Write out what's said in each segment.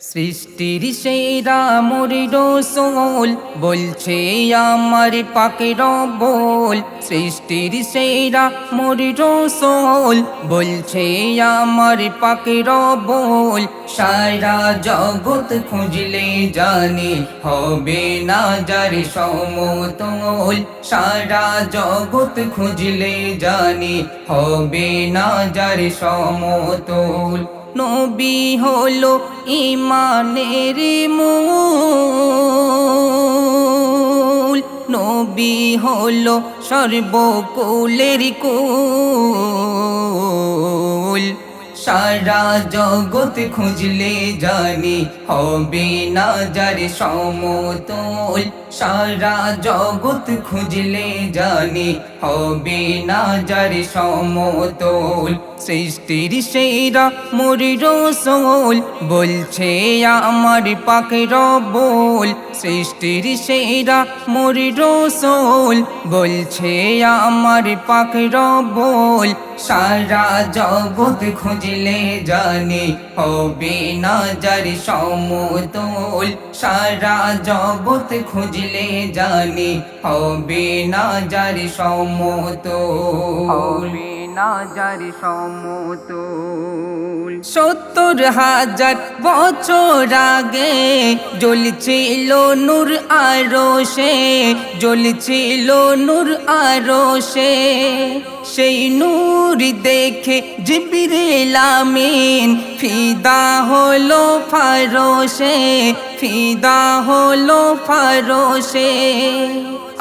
সৃষ্টির সেরা মোর রসূল বলছে আমার পাকের বল। সৃষ্টির সেরা মোর রসূল বলছে আমার পাকের বল। সারা জগৎ খুঁজলে জানি হবে না যার সমতল। সারা জগৎ খুঁজলে জানি হবে না যার সমতল। নবী হলো ঈমানের মূল, নবী হলো সর্বকুলের কুল। সারা জগৎ খুঁজলে জানি হবে না যার সমতল। সারা জগৎ খুঁজলে জানি হবে না যার সমতল। সৃষ্টির সেরা মোর রসূল বলছে আমার পাকের বল। সৃষ্টির সেরা মোর রসূল বলছে আমার পাকের বল। সারা জগৎ খুঁজলে জানি হবে না যার সমতল। সারা জগৎ খুঁজলে জানি হবে না যার সমতল। না যার সমতল। ৭০,০০০ বছর আগে জ্বলছিল নূর আরশে, জ্বলছিল নূর আরশে। সেই নূর দেখে জিবরিল আমিন ফিদা হলো ফারশে, ফিদা হলো ফারশে।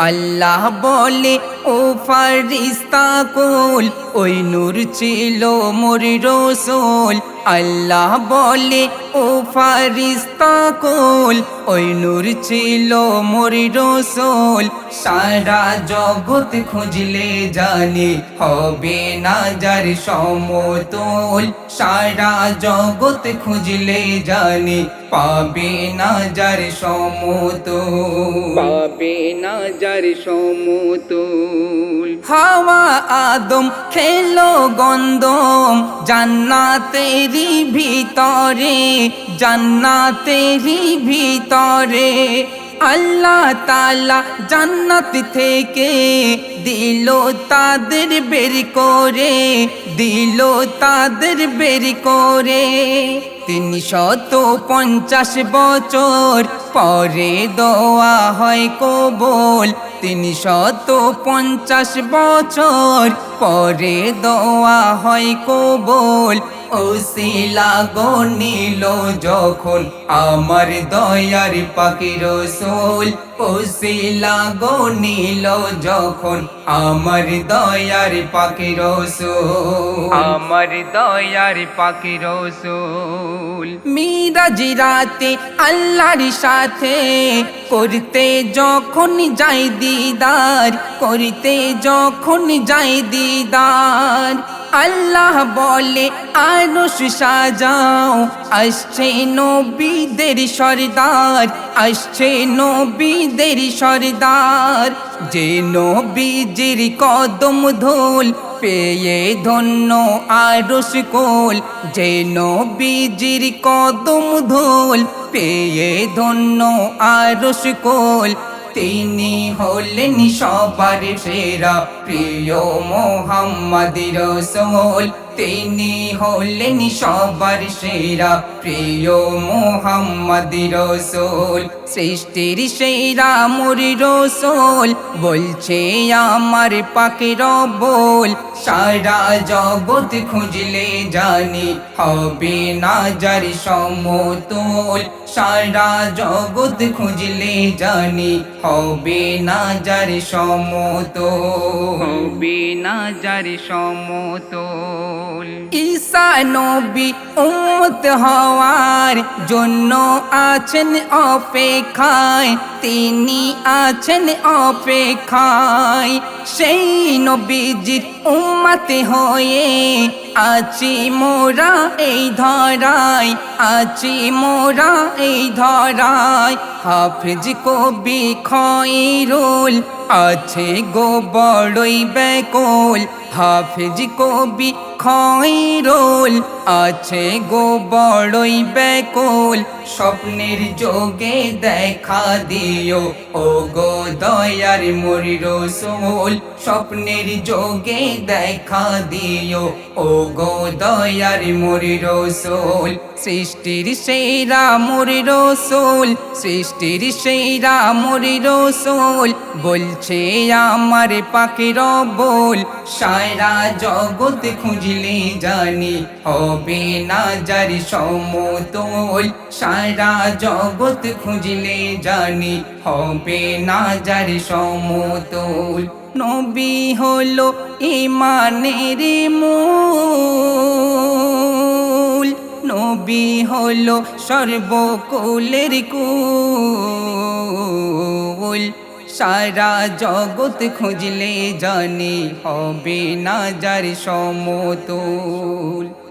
আল্লাহ বলে ও ফারিস্তা কুল, ওই নূর ছিল মোর রসূল। আল্লাহ বলে ও ফারিস্তা কুল, ওই নূর ছিল মোর রসূল। সারা জগৎ খুঁজলে জানি হবে না যার সমতল। সারা জগৎ খুঁজলে জানি পাবে না যার সমতল, পাবে না যার সমতল। হাওয়া আদম খেলো গন্ধম জান্নাতেরই ভিতরে, জান্নাতেরই ভিতরে। আল্লাহ তাআলা জান্নাত থেকে দিল তাদের বের করে, দিল তাদের বের করে। ৩৫০ বছর পরে দোয়া হয় কবুল। ৩৫০ বছর পরে দোয়া হয় কবুল। ওসিলা গনিল যখন আমার দয়ার পাকের রসূল। ওসিলা গনিল যখন আমার দয়ার পাকের রসূল, আমার দয়ার পাকের রসূল। মিরাজ রাতে আল্লাহর সাথে করতে যখন যাই দিদার, করতে যখন যাই দিদার। আল্লাহ বলে আরশ সাজাও, আসছে নবীদের সরদার, আসছে নবীদের সরদার। যে নবীজির কদম ধুল পেয়ে ধন্য আরশ কুল, যে নবীজির কদম ধুল পেয়ে ধন্য আরশ কুল। তিনি হলেন সবার সেরা প্রিয় মুহাম্মদ রসূল। তিনি হলেন সবার সেরা প্রিয় মুহাম্মদ রসূল। সৃষ্টির সেরা মোর রসূল বলছে আমার পাকের বল। সারা জগৎ খুঁজলে জানি হবে না যার সমতল। সারা জগৎ খুঁজলে জানি হবে না যার সমতল, হবে না যার সমতল। ঈসা নবী উম্মত হওয়ার জন্য আছেন অপেক্ষায়, তিনি আছেন অপেক্ষায়। সেই নবীজির উম্মত হয়ে আছি মোরা এই ধরায়, আছি মোরা এই ধরায়। হাফেজ কবি খয়রুল আছে গো বড়ই ব্যাকুল, হাফেজ কবি খয়রুল আছে গো বড়ই ব্যাকুল স্বপ্নের যোগে দেখা দিও ও গো দয়ার মোর রসূল স্বপ্নের যোগে দেখা দিও ও গো দয়ার মোর রসূল সৃষ্টির সেরা মোর রসূল সৃষ্টির সেরা মোর রসূল বলছে আমার পাখির বল সারা জগৎ খুঁজলে জানি হবে না যার সমতল সারা জগৎ খুঁজলে জানি হবে না যার সমতল নবী হলো ঈমানের মূল নবী হলো সর্বকুলের কুল সারা জগৎ খুঁজলে জানি হবে না যার সমতল।